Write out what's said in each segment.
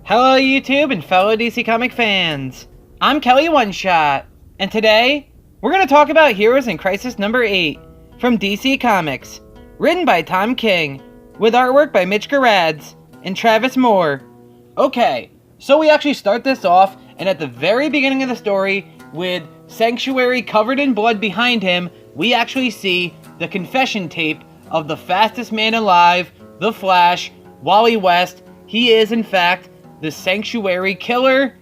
Hello YouTube and fellow DC Comic fans. I'm Kelly One Shot, and today we're going to talk about Heroes in Crisis number 8 from DC Comics, written by Tom King, with artwork by Mitch Gerads and Travis Moore. Okay, so we actually start this off, and at the very beginning of the story, with Sanctuary covered in blood behind him, we actually see the confession tape of the fastest man alive, the Flash, Wally West. He is, in fact, the Sanctuary killer.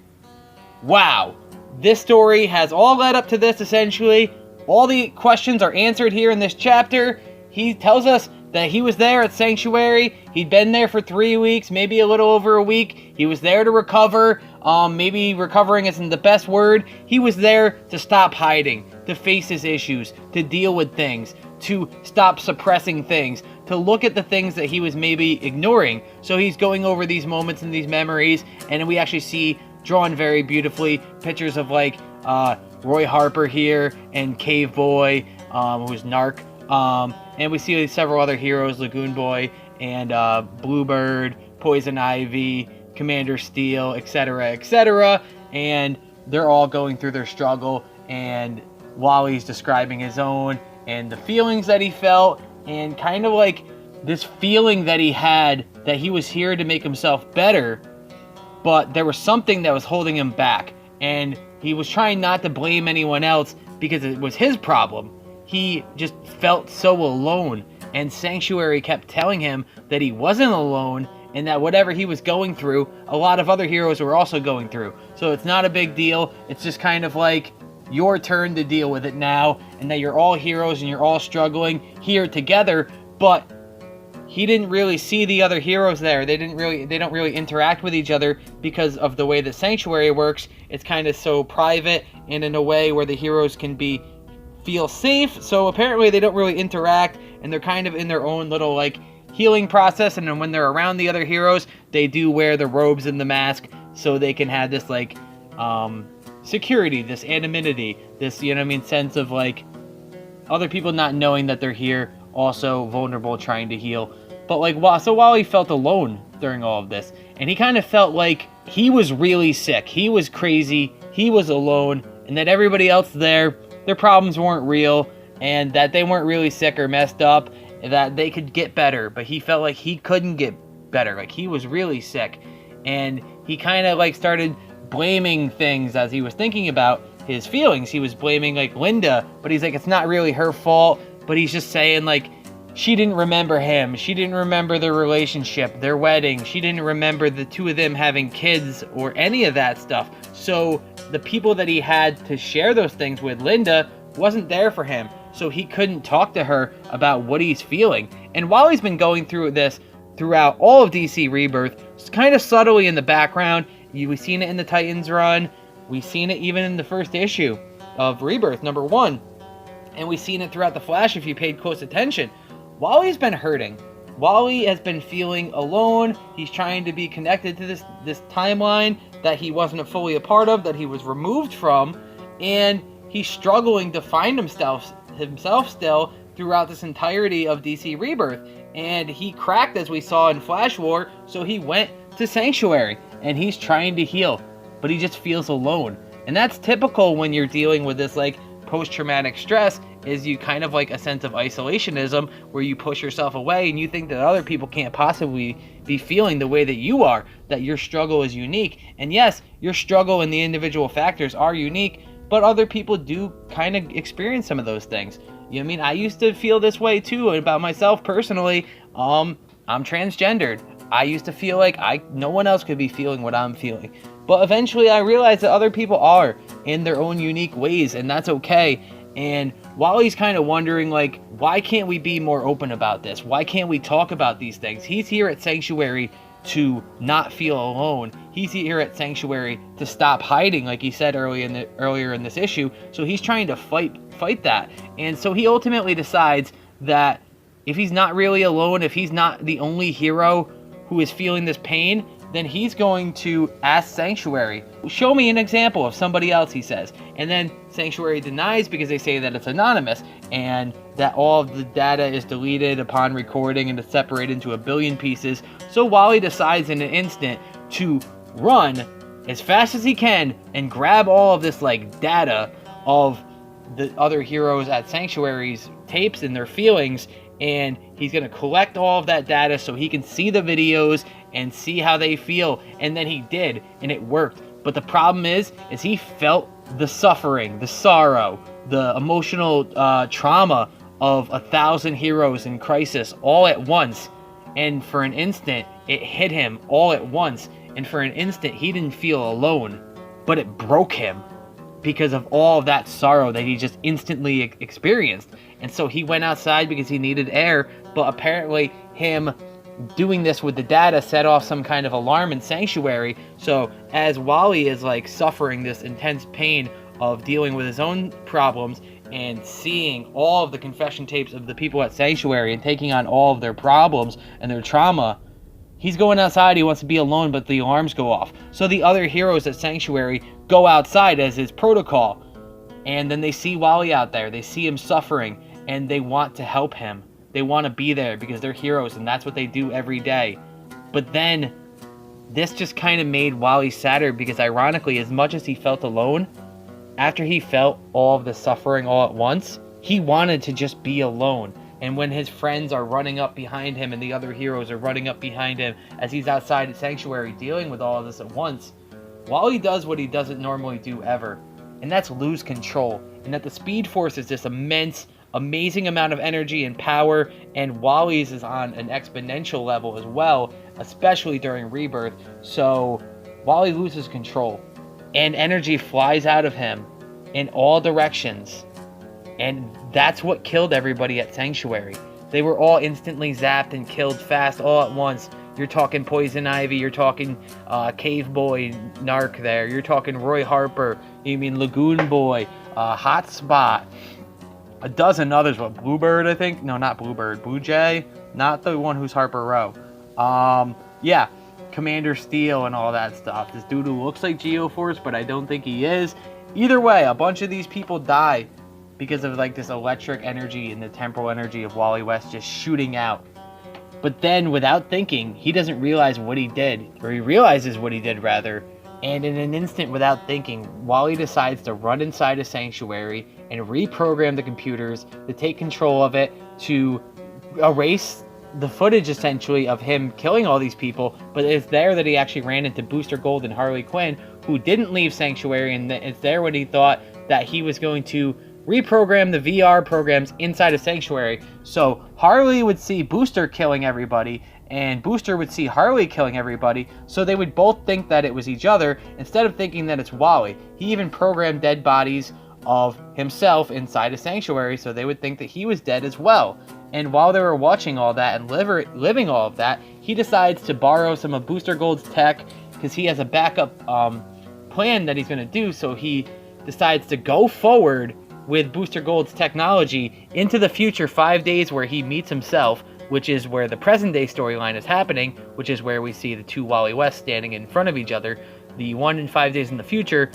Wow. This story has all led up to this, essentially. All the questions are answered here in this chapter. He tells us that he was there at Sanctuary. He'd been there for 3 weeks, maybe a little over a week. He was there to recover. Maybe recovering isn't the best word. He was there to stop hiding, to face his issues, to deal with things, to stop suppressing things, to look at the things that he was maybe ignoring. So he's going over these moments and these memories, and we actually see drawn very beautifully pictures of like Roy Harper here and Cave Boy, who's Narc, and we see several other heroes, Lagoon Boy and Bluebird, Poison Ivy, Commander Steel, etc., etc., and they're all going through their struggle, and Wally's describing his own and the feelings that he felt, and kind of like this feeling that he had that he was here to make himself better, but there was something that was holding him back, and he was trying not to blame anyone else because it was his problem. He just felt so alone, and Sanctuary kept telling him that he wasn't alone, and that whatever he was going through, a lot of other heroes were also going through. So it's not a big deal. It's just kind of like your turn to deal with it now, and that you're all heroes and you're all struggling here together. But he didn't really see the other heroes there. They don't really interact with each other because of the way that Sanctuary works. It's kind of so private and in a way where the heroes can feel safe. So apparently they don't really interact, and they're kind of in their own little like healing process. And then when they're around the other heroes, they do wear the robes and the mask so they can have this like security, this anonymity, this, you know what I mean, sense of like other people not knowing that they're here, also vulnerable, trying to heal. But like, so Wally felt alone during all of this, and he kind of felt like he was really sick, he was crazy, he was alone, and that everybody else there, their problems weren't real, and that they weren't really sick or messed up, that they could get better, but he felt like he couldn't get better, like he was really sick. And he kind of like started blaming things as he was thinking about his feelings. He was blaming like Linda, but he's like, it's not really her fault, but he's just saying like, she didn't remember him, she didn't remember their relationship, their wedding, she didn't remember the two of them having kids or any of that stuff. So the people that he had to share those things with, Linda, wasn't there for him, so he couldn't talk to her about what he's feeling. And while he's been going through this throughout all of DC Rebirth, it's kind of subtly in the background. We've seen it in the Titans run, we've seen it even in the first issue of Rebirth number 1, and we've seen it throughout the Flash if you paid close attention. Wally's been hurting. Wally has been feeling alone. He's trying to be connected to this timeline that he wasn't fully a part of, that he was removed from, and he's struggling to find himself still throughout this entirety of DC Rebirth. And he cracked, as we saw in Flash War, so he went to Sanctuary, and he's trying to heal, but he just feels alone. And that's typical when you're dealing with this like post-traumatic stress, is you kind of like a sense of isolationism where you push yourself away and you think that other people can't possibly be feeling the way that you are, that your struggle is unique. And yes, your struggle and the individual factors are unique, but other people do kind of experience some of those things. You know what I mean? I used to feel this way too about myself personally. I'm transgendered. I used to feel like no one else could be feeling what I'm feeling. But eventually I realized that other people are in their own unique ways, and that's okay. And Wally's kind of wondering, like, why can't we be more open about this? Why can't we talk about these things? He's here at Sanctuary to not feel alone. He's here at Sanctuary to stop hiding, like he said earlier in this issue. So he's trying to fight that. And so he ultimately decides that if he's not really alone, if he's not the only hero who is feeling this pain, then he's going to ask Sanctuary, show me an example of somebody else, he says. And then Sanctuary denies because they say that it's anonymous and that all of the data is deleted upon recording and it's separated into a billion pieces. So Wally decides in an instant to run as fast as he can and grab all of this like data of the other heroes at Sanctuary's tapes and their feelings, and he's going to collect all of that data so he can see the videos and see how they feel. And then he did, and it worked. But the problem is he felt the suffering, the sorrow, the emotional trauma of 1,000 heroes in crisis all at once. And for an instant, it hit him all at once. And for an instant, he didn't feel alone. But it broke him because of all of that sorrow that he just instantly experienced. And so he went outside because he needed air. But apparently, him doing this with the data set off some kind of alarm in Sanctuary. So as Wally is like suffering this intense pain of dealing with his own problems and seeing all of the confession tapes of the people at Sanctuary and taking on all of their problems and their trauma, he's going outside. He wants to be alone, but the alarms go off. So the other heroes at Sanctuary go outside as his protocol, and then they see Wally out there. They see him suffering, and they want to help him. They want to be there because they're heroes, and that's what they do every day. But then this just kind of made Wally sadder because, ironically, as much as he felt alone, after he felt all of the suffering all at once, he wanted to just be alone. And when his friends are running up behind him and the other heroes are running up behind him as he's outside at Sanctuary dealing with all of this at once, Wally does what he doesn't normally do ever, and that's lose control. And that the Speed Force is this immense, amazing amount of energy and power, and Wally's is on an exponential level as well, especially during Rebirth. So Wally loses control, and energy flies out of him in all directions. And that's what killed everybody at Sanctuary. They were all instantly zapped and killed fast all at once. You're talking Poison Ivy, you're talking Cave Boy, Narc there, you're talking Roy Harper, you mean Lagoon Boy, Hotspot, a dozen others. What, Bluebird, I think? No, not Bluebird. Blue Jay? Not the one who's Harper Row. Yeah, Commander Steel and all that stuff. This dude who looks like Geoforce, but I don't think he is. Either way, a bunch of these people die because of like this electric energy and the temporal energy of Wally West just shooting out. But then, without thinking, he doesn't realize what he did, or he realizes what he did, rather. And in an instant, without thinking, Wally decides to run inside a Sanctuary and reprogram the computers to take control of it, to erase the footage, essentially, of him killing all these people. But it's there that he actually ran into Booster Gold and Harley Quinn, who didn't leave Sanctuary, and it's there when he thought that he was going to reprogram the VR programs inside of Sanctuary. So Harley would see Booster killing everybody, and Booster would see Harley killing everybody, so they would both think that it was each other, instead of thinking that it's Wally. He even programmed dead bodies of himself inside a Sanctuary, so they would think that he was dead as well. And while they were watching all that and living all of that, he decides to borrow some of Booster Gold's tech, because he has a backup plan that he's going to do, so he decides to go forward with Booster Gold's technology into the future 5 days where he meets himself, which is where the present day storyline is happening, which is where we see the two Wally West standing in front of each other. The one in 5 days in the future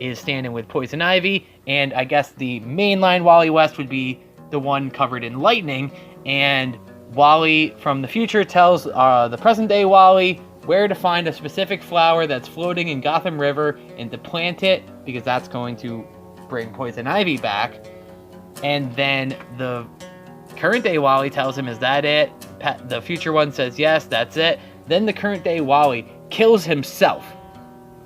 is standing with Poison Ivy, and I guess the mainline Wally West would be the one covered in lightning, and Wally from the future tells the present day Wally where to find a specific flower that's floating in Gotham River and to plant it, because that's going to bring Poison Ivy back. And then the current day Wally tells him, is that it? The future one says, yes, that's it. Then the current day Wally kills himself.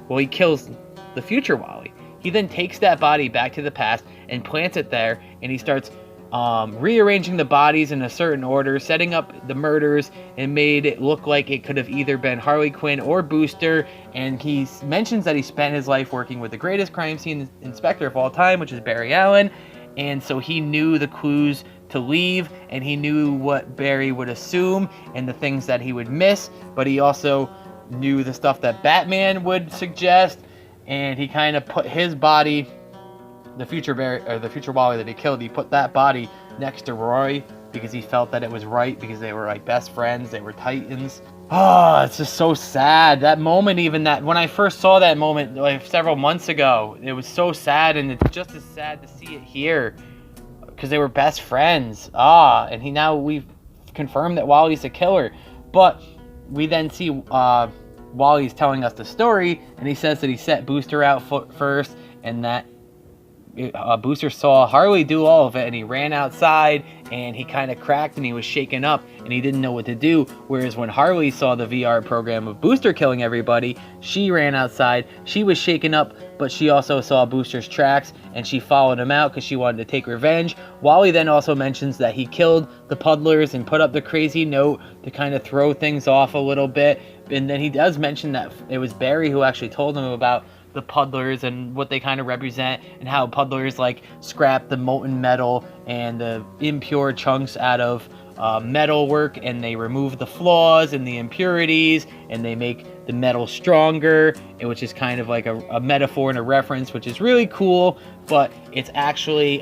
Well, he kills the future Wally. He then takes that body back to the past and plants it there, and he starts rearranging the bodies in a certain order, setting up the murders, and made it look like it could have either been Harley Quinn or Booster. And he mentions that he spent his life working with the greatest crime scene inspector of all time, which is Barry Allen, and so he knew the clues to leave, and he knew what Barry would assume and the things that he would miss, but he also knew the stuff that Batman would suggest, and he kind of put his body, the future Barry, or the future Wally that he killed, he put that body next to Roy because he felt that it was right, because they were like best friends, they were titans. Oh, it's just so sad. That moment, even that, when I first saw that moment like several months ago, it was so sad, and it's just as sad to see it here because they were best friends. We've confirmed that Wally's the killer. But we then see Wally's telling us the story, and he says that he set Booster out first, and that Booster saw Harley do all of it, and he ran outside, and he kind of cracked, and he was shaken up, and he didn't know what to do. Whereas when Harley saw the VR program of Booster killing everybody, she ran outside, she was shaken up, but she also saw Booster's tracks, and she followed him out because she wanted to take revenge. Wally then also mentions that he killed the Puddlers and put up the crazy note to kind of throw things off a little bit, and then he does mention that it was Barry who actually told him about the Puddlers and what they kind of represent, and how Puddlers like scrap the molten metal and the impure chunks out of metal work, and they remove the flaws and the impurities, and they make the metal stronger, which is kind of like a metaphor and a reference, which is really cool. But it's actually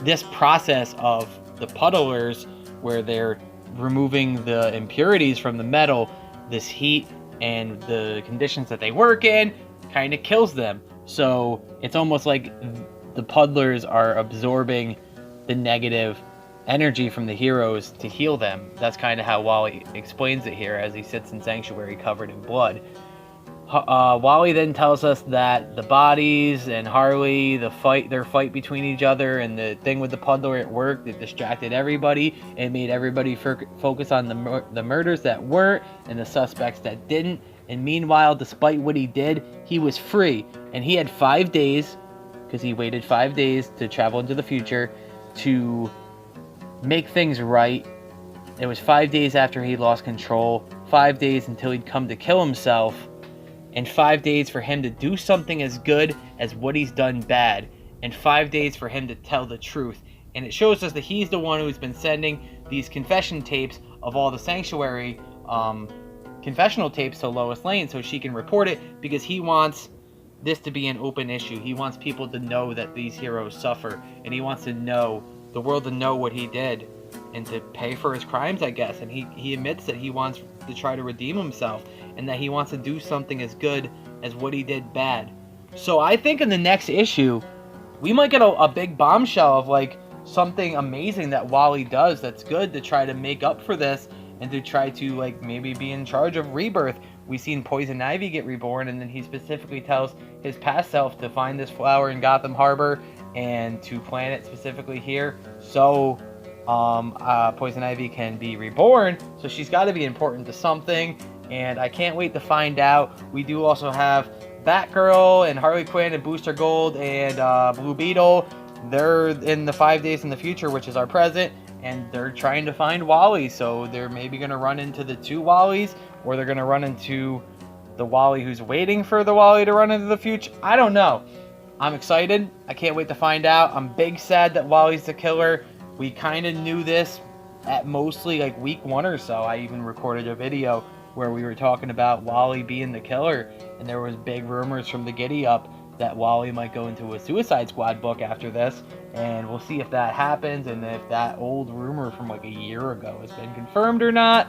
this process of the Puddlers where they're removing the impurities from the metal, this heat and the conditions that they work in kind of kills them. So it's almost like the Puddlers are absorbing the negative energy from the heroes to heal them. That's kind of how Wally explains it here as he sits in Sanctuary covered in blood. Wally then tells us that the bodies and Harley, their fight between each other, and the thing with the Puddler at work that distracted everybody and made everybody focus on the murders that weren't and the suspects that didn't. And meanwhile, despite what he did, he was free, and he had 5 days, because he waited 5 days to travel into the future to make things right. It was 5 days after he lost control, 5 days until he'd come to kill himself, and 5 days for him to do something as good as what he's done bad, and 5 days for him to tell the truth. And it shows us that he's the one who's been sending these confession tapes of all the Sanctuary confessional tapes to Lois Lane so she can report it, because he wants this to be an open issue. He wants people to know that these heroes suffer, and he wants to know the world to know what he did and to pay for his crimes, I guess. And he admits that he wants to try to redeem himself, and that he wants to do something as good as what he did bad. So I think in the next issue we might get a big bombshell of like something amazing that Wally does that's good to try to make up for this, and to try to like maybe be in charge of Rebirth. We've seen Poison Ivy get reborn, and then he specifically tells his past self to find this flower in Gotham Harbor and to plant it specifically here, so Poison Ivy can be reborn. So she's got to be important to something, and I can't wait to find out. We do also have Batgirl and Harley Quinn and Booster Gold and Blue Beetle. They're in the 5 days in the future, which is our present, and they're trying to find Wally. So they're maybe going to run into the two Wallys, or they're going to run into the Wally who's waiting for the Wally to run into the future. I don't know. I'm excited. I can't wait to find out. I'm big sad that Wally's the killer. We kind of knew this at mostly like week 1 or so. I even recorded a video where we were talking about Wally being the killer, and there was big rumors from the Giddy Up that Wally might go into a Suicide Squad book after this, and we'll see if that happens, and if that old rumor from like a year ago has been confirmed or not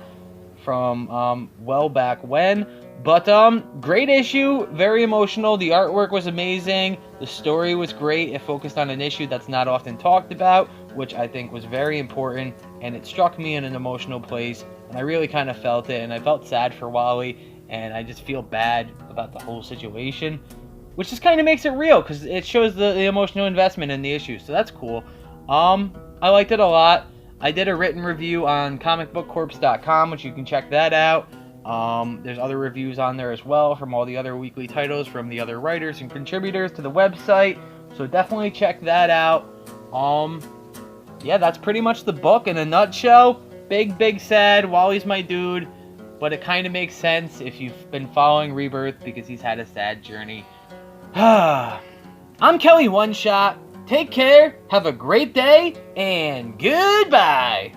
from well back when. But great issue, very emotional. The artwork was amazing, the story was great. It focused on an issue that's not often talked about, which I think was very important, and it struck me in an emotional place, and I really kind of felt it, and I felt sad for Wally, and I just feel bad about the whole situation, which just kind of makes it real, because it shows the emotional investment in the issue, so that's cool. I liked it a lot. I did a written review on comicbookcorpse.com, which you can check that out. There's other reviews on there as well from all the other weekly titles from the other writers and contributors to the website, so definitely check that out. Yeah, that's pretty much the book in a nutshell. Big sad. Wally's my dude, but it kind of makes sense if you've been following Rebirth, because he's had a sad journey. I'm Kelly One Shot. Take care, have a great day, and goodbye!